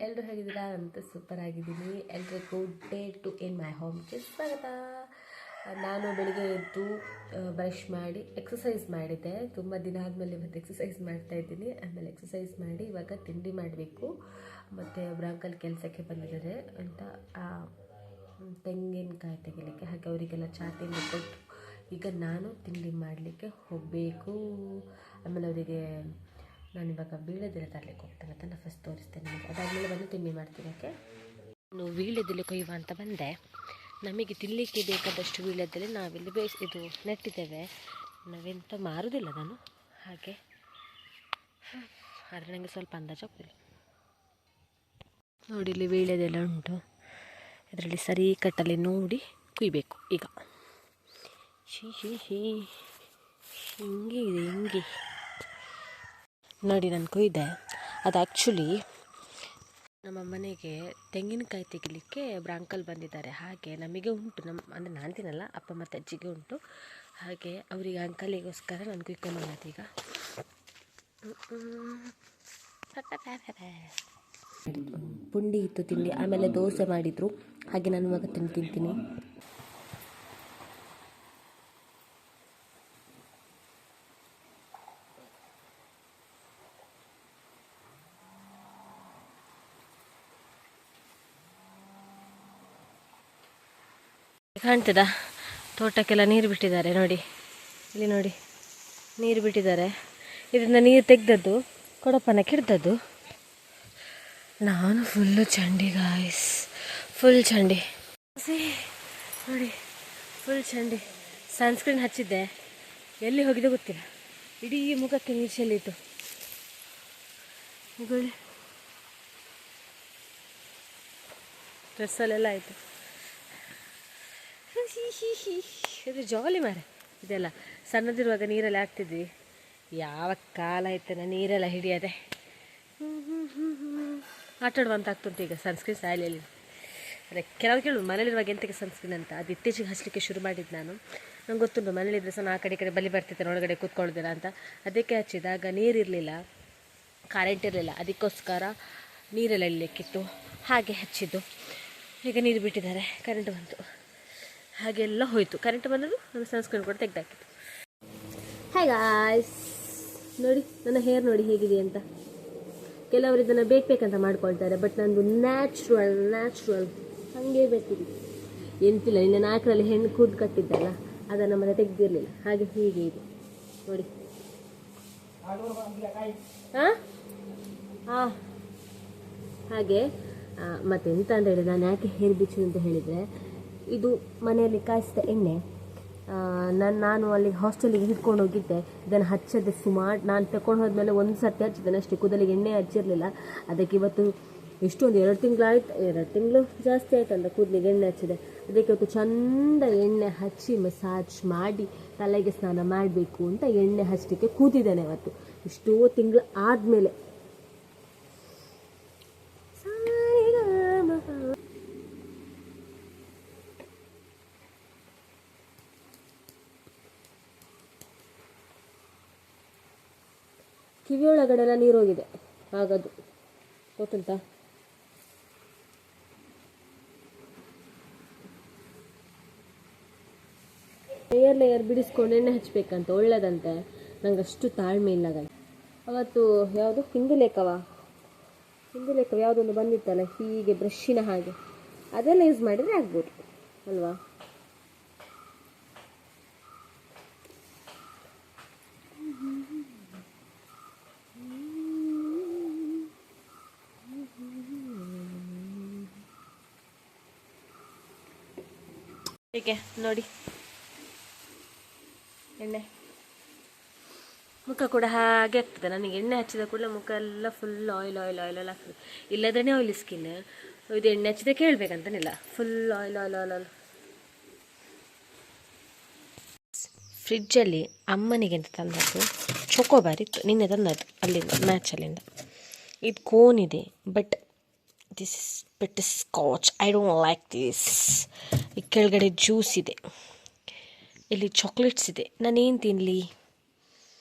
ಎಲ್ಲರೂ ಹೇಗಿದ್ದೀರಾ ಅಂತ ಸೂಪರ್ ಆಗಿದ್ದೀನಿ. ಎಲ್ರಿಗೂ ಡೇ ಟು ಇನ್ ಮೈ ಹೋಮ್ಗೆ ಸ್ವಾಗತ. ನಾನು ಬೆಳಿಗ್ಗೆ ಎದ್ದು ಬ್ರಷ್ ಮಾಡಿ ಎಕ್ಸಸೈಸ್ ಮಾಡಿದ್ದೆ. ತುಂಬ ದಿನ ಆದಮೇಲೆ ಇವತ್ತು ಎಕ್ಸಸೈಸ್ ಮಾಡ್ತಾಯಿದ್ದೀನಿ. ಆಮೇಲೆ ಎಕ್ಸಸೈಸ್ ಮಾಡಿ ಇವಾಗ ತಿಂಡಿ ಮಾಡಬೇಕು. ಮತ್ತು ಒಬ್ಬರು ಅಂಕಲ್ ಕೆಲಸಕ್ಕೆ ಬಂದಿದ್ದಾರೆ ಅಂತ ತೆಂಗಿನಕಾಯಿ ತೆಗಿಲಿಕ್ಕೆ, ಹಾಗೆ ಅವರಿಗೆಲ್ಲ ಚಾ ತಿಂಡಿ ಕೊಟ್ಟು ಈಗ ನಾನು ತಿಂಡಿ ಮಾಡಲಿಕ್ಕೆ ಹೋಗಬೇಕು. ಆಮೇಲೆ ಅವರಿಗೆ ನಾನು ಇವಾಗ ವೀಳ್ಯದೆಲೆ ತರಲಿಕ್ಕೆ ಹೋಗ್ತೇನೆ, ಅದನ್ನು ಫಸ್ಟ್ ತೋರಿಸ್ತೇನೆ ನಿಮಗೆ. ಅದಾದಮೇಲೆ ಬಂದು ತಿಂಡಿ ಮಾಡ್ತೀನಿ. ಓಕೆ, ನಾನು ವೀಳ್ಯದೆಲೆ ಕೊಯ್ಯುವ ಅಂತ ಬಂದೆ. ನಮಗೆ ತಿನ್ನಲಿಕ್ಕೆ ಬೇಕಾದಷ್ಟು ವೀಳ್ಯದೆಲೆ ನಾವಿಲ್ಲಿ ಇದು ನೆಟ್ಟಿದ್ದೇವೆ. ನಾವೆಂತ ಮಾರುವುದಿಲ್ಲ ನಾನು, ಹಾಗೆ ಆದರೆ ನನಗೆ ಸ್ವಲ್ಪ ಅಂದಾಜು ಹೋಗ್ತಿಲ್ಲ. ನೋಡಿ, ಇಲ್ಲಿ ವೀಳ್ಯದೆಲೆ ಉಂಟು. ಇದರಲ್ಲಿ ಸರಿ ಕಟ್ಟಲ್ಲಿ ನೋಡಿ ಕುಯ್ಬೇಕು. ಈಗ ಹಿಂಗೆ ಇದೆ, ಹಿಂಗೆ ನೋಡಿ ನಾನು ಕೊಯ್ದೆ. ಅದು ಆ್ಯಕ್ಚುಲಿ ನಮ್ಮ ಮನೆಗೆ ತೆಂಗಿನಕಾಯಿ ತೆಗಿಲಿಕ್ಕೆ ಒಬ್ಬರು ಅಂಕಲ್ ಬಂದಿದ್ದಾರೆ. ಹಾಗೆ ನಮಗೆ ಉಂಟು, ಅಂದರೆ ನಾನು ತಿನ್ನಲ್ಲ, ಅಪ್ಪ ಮತ್ತು ಅಜ್ಜಿಗೆ ಉಂಟು. ಹಾಗೆ ಅವರಿಗೆ ಅಂಕಲಿಗೋಸ್ಕರ ನಾನು ಕುಯ್ಕೊಂಡು ಈಗ ಪುಂಡಿ ಇತ್ತು ತಿಂಡಿ. ಆಮೇಲೆ ದೋಸೆ ಮಾಡಿದರು. ಹಾಗೆ ನಾನು ಇವಾಗ ತಿಂತೀನಿ. ಕಾಣ್ತದಾ? ತೋಟಕ್ಕೆಲ್ಲ ನೀರು ಬಿಟ್ಟಿದ್ದಾರೆ ನೋಡಿ, ಇಲ್ಲಿ ನೋಡಿ ನೀರು ಬಿಟ್ಟಿದ್ದಾರೆ. ಇದರಿಂದ ನೀರು ತೆಗೆದದ್ದು ಕೊಡಪನಕ್ಕೆ ಹಿಡ್ದದ್ದು. ನಾನು ಫುಲ್ಲು ಚಂಡಿ ಗಾಯ್ಸ್, ಫುಲ್ ಚಂಡಿ ನೋಡಿ, ಫುಲ್ ಚಂಡಿ. ಸನ್ಸ್ಕ್ರೀನ್ ಹಚ್ಚಿದ್ದೆ, ಎಲ್ಲಿ ಹೋಗಿದೆ ಗೊತ್ತಿಲ್ಲ. ಇಡೀ ಮುಖಕ್ಕೆ ನೀರು ಚೆಲ್ಲಿತ್ತು. ಡ್ರೆಸ್ಸಲ್ಲೆಲ್ಲ ಆಯಿತು. ಇದು ಜಾಲಿ ಮಾರೆ ಇದೆಲ್ಲ. ಸಣ್ಣದಿರುವಾಗ ನೀರಲ್ಲಿ ಆಗ್ತಿದ್ವಿ. ಯಾವ ಕಾಲ ಆಯ್ತು ನಾನು ನೀರೆಲ್ಲ ಹಿಡಿಯದೆ. ಆಟಾಡುವಂತ ಆಗ್ತುಂಟು ಈಗ. ಸನ್ಸ್ಕ್ರೀನ್ ಸಾಯಲಿಲ್ಲ. ಅದೇ ಕೆಲವು ಕೇಳು ಮನೇಲಿರುವಾಗ ಎಂತಕ್ಕೆ ಸನ್ಸ್ಕ್ರೀನ್ ಅಂತ. ಅದು ಇತ್ತೀಚೆಗೆ ಹಚ್ಚಲಿಕ್ಕೆ ಶುರು ಮಾಡಿದ್ದು ನಾನು. ನಂಗೆ ಗೊತ್ತುಂಟು ಮನೇಲಿದ್ರೆ ಸಹ ಆ ಕಡೆ ಬಲಿ ಬರ್ತಿದ್ದೆ ಒಳಗಡೆ ಕೂತ್ಕೊಳ್ಳೋದಿಲ್ಲ ಅಂತ. ಅದಕ್ಕೆ ಹಚ್ಚಿದಾಗ ನೀರಿರಲಿಲ್ಲ, ಕರೆಂಟ್ ಇರಲಿಲ್ಲ. ಅದಕ್ಕೋಸ್ಕರ ನೀರೆಲ್ಲ ಇಡಲಿಕ್ಕಿತ್ತು, ಹಾಗೆ ಹಚ್ಚಿದ್ದು. ಈಗ ನೀರು ಬಿಟ್ಟಿದ್ದಾರೆ, ಕರೆಂಟ್ ಬಂತು, ಹಾಗೆಲ್ಲ ಹೋಯಿತು. ಕರೆಂಟ್ ಬಂದರೂ ನಾನು ಸನ್ಸ್ಕ್ರೀನ್ ಕೂಡ ತೆಗೆದಾಕಿತ್ತು. ಹಾಯ್ ಗಾಯ್ಸ್, ನೋಡಿ ನನ್ನ ಹೇರ್ ನೋಡಿ ಹೇಗಿದೆ ಅಂತ. ಕೆಲವರು ಇದನ್ನು ಬೇಕಂತ ಮಾಡ್ಕೊಳ್ತಾರೆ, ಬಟ್ ನಂದು ನ್ಯಾಚುರಲ್ ಹಾಗೆ ಬೇಕಿದೆ. ಎಂತಿಲ್ಲ, ನಿನ್ನೆ 4ರಲ್ಲಿ ಹೆಣ್ಣು ಕೂದು ಕಟ್ಟಿದ್ದಲ್ಲ, ಅದನ್ನು ಮತ್ತೆ ತೆಗೆದಿರಲಿಲ್ಲ. ಹಾಗೆ ಹೀಗೆ ಇದೆ ನೋಡಿ. ಹಾಗೆ ಮತ್ತೆಂತ ಅಂತ ಹೇಳಿದ್ರೆ, ನಾನು ಯಾಕೆ ಹೇರ್ ಬಿಚ್ಚು ಅಂತ ಹೇಳಿದರೆ, ಇದು ಮನೆಯಲ್ಲಿ ಕಾಯಿಸಿದ ಎಣ್ಣೆ. ನಾನು ಅಲ್ಲಿ ಹಾಸ್ಟೆಲಿಗೆ ಹಿಡ್ಕೊಂಡು ಹೋಗಿದ್ದೆ. ಇದನ್ನು ಹಚ್ಚದೆ ಸುಮಾರು, ನಾನು ತಗೊಂಡು ಹೋದ್ಮೇಲೆ ಒಂದು ಸರ್ತಿ ಹಚ್ಚಿದ್ದೇನೆ ಅಷ್ಟೇ. ಕೂದಲಿಗೆ ಎಣ್ಣೆ ಹಚ್ಚಿರಲಿಲ್ಲ. ಅದಕ್ಕೆ ಇವತ್ತು ಎಷ್ಟೊಂದು 2 ತಿಂಗಳಾಯ್ತು, 2 ತಿಂಗಳು ಜಾಸ್ತಿ ಆಯ್ತಲ್ಲ ಕೂದಲಿಗೆ ಎಣ್ಣೆ ಹಚ್ಚಿದೆ. ಅದಕ್ಕೆ ಇವತ್ತು ಚಂದ ಎಣ್ಣೆ ಹಚ್ಚಿ ಮಸಾಜ್ ಮಾಡಿ ತಲೆಗೆ ಸ್ನಾನ ಮಾಡಬೇಕು ಅಂತ ಎಣ್ಣೆ ಹಚ್ಚಲಿಕ್ಕೆ ಕೂತಿದ್ದೇನೆ ಇವತ್ತು, ಎಷ್ಟೋ ತಿಂಗಳು ಆದಮೇಲೆ. ಕಿವಿಯೊಳಗಡೆಲ್ಲ ನೀರು ಹೋಗಿದೆ, ಹಾಗದು ಗೊತ್ತುಂಟಾ? ಲೇಯರ್ ಬಿಡಿಸ್ಕೊಂಡು ಎಣ್ಣೆ ಹಚ್ಚಬೇಕಂತ, ಒಳ್ಳೇದಂತೆ. ನಂಗೆ ಅಷ್ಟು ತಾಳ್ಮೆ ಇಲ್ಲ ಗೈ. ಅವತ್ತು ಯಾವುದು ಹಿಂದುಲೇಖ ಯಾವುದೊಂದು ಬಂದಿತ್ತಲ್ಲ, ಹೀಗೆ ಬ್ರಷ್ಷಿನ ಹಾಗೆ, ಅದೆಲ್ಲ ಯೂಸ್ ಮಾಡಿದರೆ ಆಗ್ಬೋದು ಅಲ್ವಾ? ಹೀಗೆ ನೋಡಿ ಎಣ್ಣೆ, ಮುಖ ಕೂಡ ಹಾಗೆ ಆಗ್ತದೆ. ನನಗೆ ಎಣ್ಣೆ ಹಚ್ಚಿದ ಕೂಡಲೇ ಮುಖ ಎಲ್ಲ ಫುಲ್ ಆಯಿಲ್ ಆಗ್ತದೆ. ಇಲ್ಲದ್ರೇ ಆಯಿಲ್ ಸ್ಕಿನ್. ಇದು ಎಣ್ಣೆ ಹಚ್ಚಿದ್ರೆ ಕೇಳಬೇಕಂತನಿಲ್ಲ, ಫುಲ್ ಆಯಿಲ್. ಫ್ರಿಜ್ಜಲ್ಲಿ ಅಮ್ಮನಿಗೆ ಅಂತ ತಂದದ್ದು ಚೊಕೋಬಾರ್ ಇತ್ತು, ನಿನ್ನೆ ತಂದದ್ದು ಅಲ್ಲಿಂದ ಮ್ಯಾಚಲ್ಲಿಂದ. ಇದು ಕೋನ್ ಇದೆ, but this is but scotch, I don't like this. ಈ ಕೆಳಗಡೆ ಜ್ಯೂಸ್ ಇದೆ, ಇಲ್ಲಿ ಚಾಕ್ಲೇಟ್ಸ್ ಇದೆ. ನಾನೇನು ತಿನ್ನಲಿ?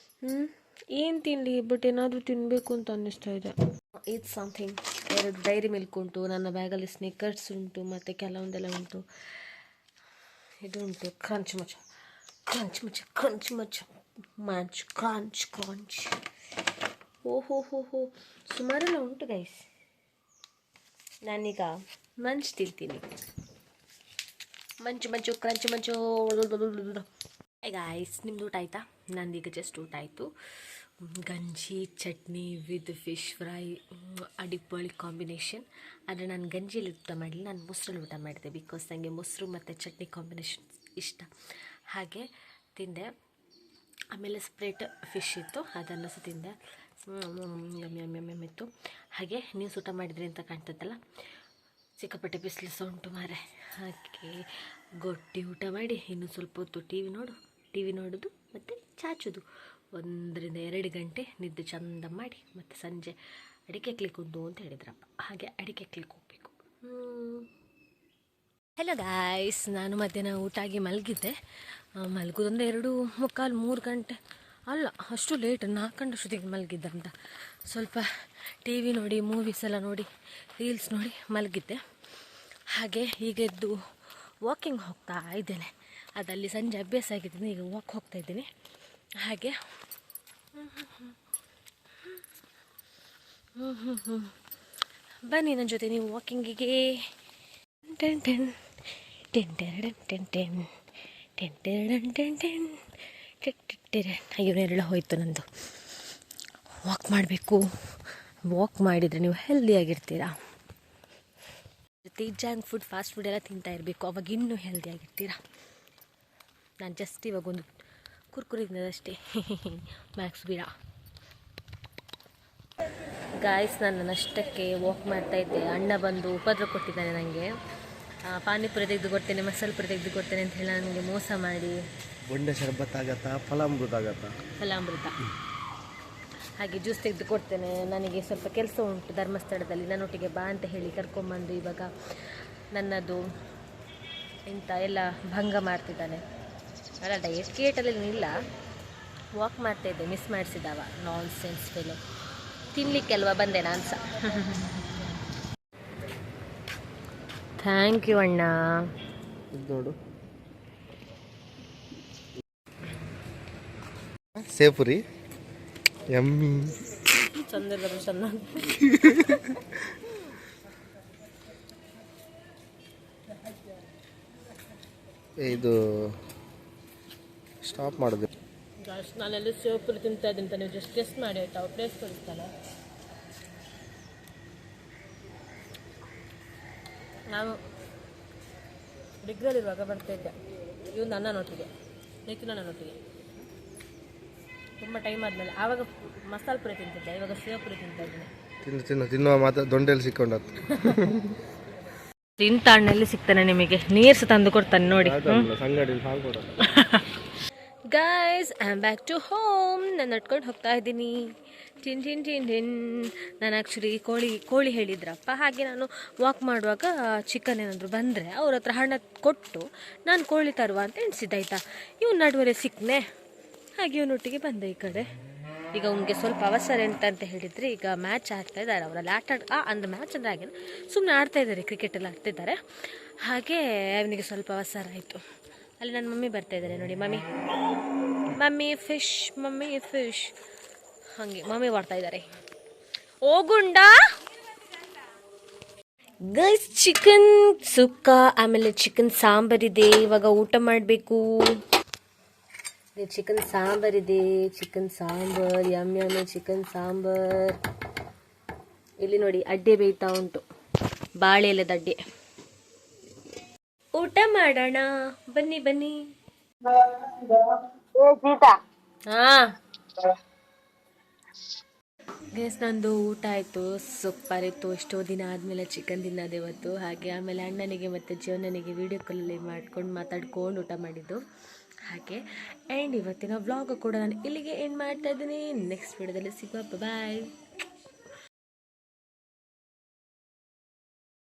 ಏನು ತಿನ್ನಲಿ? ಬಟ್ ಏನಾದರೂ ತಿನ್ನಬೇಕು ಅಂತ ಅನ್ನಿಸ್ತಾ ಇದೆ. ಈಟ್ ಸಮಥಿಂಗ್. 2 ಡೈರಿ ಮಿಲ್ಕ್ ಉಂಟು, ನನ್ನ ಬ್ಯಾಗಲ್ಲಿ ಸ್ನಿಕರ್ಸ್ ಉಂಟು, ಮತ್ತು ಕೆಲವೊಂದೆಲ್ಲ ಉಂಟು. ಇದು ಉಂಟು ಕ್ರಂಚ್ ಮಚ್ ಓಹೋ ಸುಮಾರೆಲ್ಲ ಉಂಟು ಗೈಸ್. ನಾನೀಗ ಮಂಚ್ ತಿಂತೀನಿ. ಮಂಚು ಕ್ರಂಚ್ ಮಂಚು. ಗಾಯ್ಸ್, ನಿಮ್ದು ಊಟ ಆಯಿತಾ? ನಂದೀಗ ಜಸ್ಟ್ ಊಟ ಆಯಿತು. ಗಂಜಿ ಚಟ್ನಿ ವಿತ್ ಫಿಶ್ ಫ್ರೈ, ಅಡಿಪೊಳಿ ಕಾಂಬಿನೇಷನ್. ಆದರೆ ನಾನು ಗಂಜಿಯಲ್ಲಿ ಊಟ ಮಾಡಲಿಲ್ಲ, ನಾನು ಮೊಸರಲ್ಲಿ ಊಟ ಮಾಡಿದೆ. ಬಿಕಾಸ್ ನನಗೆ ಮೊಸರು ಮತ್ತು ಚಟ್ನಿ ಕಾಂಬಿನೇಷನ್ ಇಷ್ಟ, ಹಾಗೆ ತಿಂದೆ. ಆಮೇಲೆ ಸ್ಪ್ರೆಡ್ ಫಿಶ್ ಇತ್ತು, ಅದನ್ನು ಸಹ ತಿಂದೆ. ಇತ್ತು. ಹಾಗೆ ನೀವು ಊಟ ಮಾಡಿದ್ರಿ ಅಂತ ಕಾಣ್ತದಲ್ಲ. ಸಿಕ್ಕಾಪಟ್ಟೆ ಬಿಸಿಲು ಸಹ ಉಂಟು ಮಾರೆ. ಹಾಗೆ ಗೊಟ್ಟಿ ಊಟ ಮಾಡಿ ಇನ್ನೂ ಸ್ವಲ್ಪ ಹೊತ್ತು ಟಿ ವಿ ನೋಡೋದು ಮತ್ತು ಚಾಚೋದು. 1 ರಿಂದ 2 ಗಂಟೆ ನಿದ್ದೆ ಚಂದ ಮಾಡಿ ಮತ್ತು ಸಂಜೆ ಅಡಿಕೆ ಕ್ಲಿಕ್ ಉಂಟು ಅಂತ ಹೇಳಿದ್ರಪ್ಪ. ಹಾಗೆ ಅಡಿಕೆ ಕ್ಲಿಕ್ ಹೋಗಬೇಕು. ಹಲೋ ಗಾಯ್ಸ್, ನಾನು ಮಧ್ಯಾಹ್ನ ಊಟ ಆಗಿ ಮಲಗಿದ್ದೆ. ಮಲಗೋದೊಂದು 2:45 3 ಗಂಟೆ ಅಲ್ಲ, ಅಷ್ಟು ಲೇಟ್, 4 ಗಂಟೆ ಅಷ್ಟೊತ್ತಿಗೆ ಮಲಗಿದ್ದಂತ. ಸ್ವಲ್ಪ ಟಿ ವಿ ನೋಡಿ, ಮೂವೀಸ್ ಎಲ್ಲ ನೋಡಿ, ರೀಲ್ಸ್ ನೋಡಿ ಮಲಗಿದ್ದೆ. ಹಾಗೆ ಈಗ ಎದ್ದು ವಾಕಿಂಗ್ ಹೋಗ್ತಾ ಇದ್ದೇನೆ. ಅದಲ್ಲಿ ಸಂಜೆ ಅಭ್ಯಾಸ ಆಗಿದ್ದೀನಿ, ಈಗ ವಾಕ್ ಹೋಗ್ತಾ ಇದ್ದೀನಿ. ಹಾಗೆ ಬನ್ನಿ ನನ್ನ ಜೊತೆ ನೀವು ವಾಕಿಂಗಿಗೆ. Ten ten ten ten ten ten ten ten ten ten ten. ಇವನ್ನೆಲ್ಲ ಹೋಯ್ತು ನಂದು. ವಾಕ್ ಮಾಡಬೇಕು. ವಾಕ್ ಮಾಡಿದರೆ ನೀವು ಹೆಲ್ದಿಯಾಗಿರ್ತೀರಾ. ಜೊತೆ ಜಂಕ್ ಫುಡ್, ಫಾಸ್ಟ್ ಫುಡ್ ಎಲ್ಲ ತಿಂತಾ ಇರಬೇಕು, ಅವಾಗ ಇನ್ನೂ ಹೆಲ್ದಿಯಾಗಿರ್ತೀರಾ. ನಾನು ಜಸ್ಟ್ ಇವಾಗ ಒಂದು ಕುರ್ಕುರಿ ತಿನ್ನೋದಷ್ಟೇ. ಮ್ಯಾಕ್ಸ್ ಬಿಡ ಗಾಯ್ಸ್. ನಾನು ನನ್ನಷ್ಟಕ್ಕೆ ವಾಕ್ ಮಾಡ್ತಾಯಿದ್ದೆ. ಅಣ್ಣ ಬಂದು ಉಪದ್ರ ಕೊಟ್ಟಿದ್ದಾನೆ ನನಗೆ. ಪಾನಿಪುರಿ ತೆಗೆದು ಕೊಡ್ತೇನೆ, ಮಸಾಲೆ ಪುರಿ ತೆಗೆದು ಕೊಡ್ತೇನೆ ಅಂತ ಹೇಳಿ ನನಗೆ ಮೋಸ ಮಾಡಿ ಬೊಂಡೆ ಶರ್ಬತ್ ಆಗತ್ತಾ, ಫಲಾಮೃತ. ಹಾಗೆ ಜ್ಯೂಸ್ ತೆಗೆದು ಕೊಡ್ತೇನೆ. ನನಗೆ ಸ್ವಲ್ಪ ಕೆಲಸ ಉಂಟು ಧರ್ಮಸ್ಥಳದಲ್ಲಿ, ನನ್ನೊಟ್ಟಿಗೆ ಬಾ ಅಂತ ಹೇಳಿ ಕರ್ಕೊಂಬಂದು ಇವಾಗ ನನ್ನದು ಇಂಥ ಎಲ್ಲ ಭಂಗ ಮಾಡ್ತಿದ್ದಾನೆ. ಅಲ್ಲ, ಡಯಟ್ ಇಲ್ಲ, ವಾಕ್ ಮಾಡ್ತಾಯಿದ್ದೆ. ಮಿಸ್ ಮಾಡಿಸಿದವ, ನಾನ್ ಸೆನ್ಸ್ ಫೆಲೋ. ತಿನ್ನಲಿಕ್ಕೆಲ್ವ ಬಂದೆ ನಾನು ಸಹ. ಥ್ಯಾಂಕ್ ಯು ಅಣ್ಣ. ನೋಡು ಸೇಪುರಿ ಯಮ್ಮಿ ಚಂದ. ಇದು ಸ್ಟಾಪ್ ಮಾಡೋದು. ನಾನೆಲ್ಲ ಸೇಪುರಿ ತಿಂತಾ ಇದ್ದೀನಿ ಅಂತ ನೀವು ಜಸ್ಟ್ ಟೆಸ್ಟ್ ಮಾಡಿ ಆಯ್ತಾ. ಟೇಸ್ಟ್ ತೋರಿಸ್ತಾನೆ. ನಾನು ಡಿಗ್ರಿಯಲ್ಲಿರುವಾಗ ಬರ್ತಾಯಿದ್ದೆ. ಇವು ನನ್ನೊಟ್ಟಿಗೆ, ನನ್ನೊಟ್ಟಿಗೆ ತುಂಬ ಟೈಮ್ ಆದಮೇಲೆ. ಆವಾಗ ಮಸಾಲೆ ಪುರಿ ತಿಂತಿದ್ದೆ, ಇವಾಗ ಸೇಪುರಿ ತಿಂತಾ ಇದ್ದೀನಿ. ತಿನ್ನುವ ಮಾತ್ರ ದೊಂಡೆಯಲ್ಲಿ ಸಿಕ್ಕೊಂಡದ್ದು. ಇಂಥ ಹಣ್ಣಲ್ಲಿ ಸಿಗ್ತಾನೆ ನಿಮಗೆ, ನೀರು ಸಹ ತಂದು ಕೊಡ್ತಾನೆ ನೋಡಿ. Guys, I am back to home. ನಾನು ನಡ್ಕೊಂಡು ಹೋಗ್ತಾ ಇದ್ದೀನಿ. ಟಿನ್ ಟಿನ್ ಟಿನ್ ಟಿನ್. ನಾನು ಆ್ಯಕ್ಚುಲಿ ಕೋಳಿ ಹೇಳಿದ್ರಪ್ಪ. ಹಾಗೆ ನಾನು ವಾಕ್ ಮಾಡುವಾಗ ಚಿಕನ್ ಏನಾದರೂ ಬಂದರೆ ಅವ್ರ ಹತ್ರ ಹಣ ಕೊಟ್ಟು ನಾನು ಕೋಳಿ ತರುವ ಅಂತ ಎಣಿಸಿದ್ದಾಯ್ತಾ. ಇವನು ನಡುವೆ ಸಿಕ್ಕನೆ. ಹಾಗೆ ಇವನೊಟ್ಟಿಗೆ ಬಂದೆ ಈ ಕಡೆ. ಈಗ ಅವನಿಗೆ ಸ್ವಲ್ಪ ಅವಸರ ಅಂತ ಹೇಳಿದರೆ, ಈಗ ಮ್ಯಾಚ್ ಆಡ್ತಾ ಇದ್ದಾರೆ ಅವರಲ್ಲಿ. ಅಂದ ಮ್ಯಾಚ್ ಅಂದರೆ ಹಾಗೆ ಸುಮ್ಮನೆ ಆಡ್ತಾ ಇದ್ದಾರೆ, ಕ್ರಿಕೆಟೆಲ್ಲ ಆಡ್ತಿದ್ದಾರೆ. ಹಾಗೆ ಅವನಿಗೆ ಸ್ವಲ್ಪ ಅವಸರ ಆಯಿತು. ಅಲ್ಲಿ ನನ್ನ ಮಮ್ಮಿ ಬರ್ತಾ ಇದ್ದಾರೆ ನೋಡಿ. ಮಮ್ಮಿ ಫಿಶ್ ಹಾಗೆ ಮಮ್ಮಿ ಮಾಡ್ತಾ ಇದ್ದಾರೆ. ಓ ಗುಂಡ ಗೈಸ್, ಚಿಕನ್ ಸುಕ್ಕ, ಆಮೇಲೆ ಚಿಕನ್ ಸಾಂಬಾರಿದೆ. ಇವಾಗ ಊಟ ಮಾಡಬೇಕು. ಚಿಕನ್ ಸಾಂಬಾರಿದೆ. Chicken sambar yummy chicken sambar. ಇಲ್ಲಿ ನೋಡಿ, ಅಡ್ಡೆ ಬೇಯ್ತಾ ಉಂಟು, ಬಾಳೆ ಎಲೆದ ಅಡ್ಡೆ. ಊಟ ಮಾಡೋಣ, ಬನ್ನಿ. ಹಾ ಗೈಸ್, ನಂದು ಊಟ ಆಯಿತು. ಸೂಪರ್ ಇತ್ತು. ಎಷ್ಟೋ ದಿನ ಆದಮೇಲೆ ಚಿಕನ್ ತಿನ್ನೋದು ಇವತ್ತು. ಹಾಗೆ ಆಮೇಲೆ ಅಣ್ಣನಿಗೆ ಮತ್ತು ಜೀವನನಿಗೆ ವೀಡಿಯೋ ಕಾಲಲ್ಲಿ ಮಾತಾಡ್ಕೊಂಡು ಊಟ ಮಾಡಿದ್ದು. ಹಾಗೆ ಆ್ಯಂಡ್ ಇವತ್ತಿನ ವ್ಲಾಗ್ ಕೂಡ ನಾನು ಇಲ್ಲಿಗೆ ಎಂಡ್ ಮಾಡ್ತಾ ಇದ್ದೀನಿ. ನೆಕ್ಸ್ಟ್ ವಿಡಿಯೋದಲ್ಲಿ ಸಿಗುವ. ಬಾಯ್.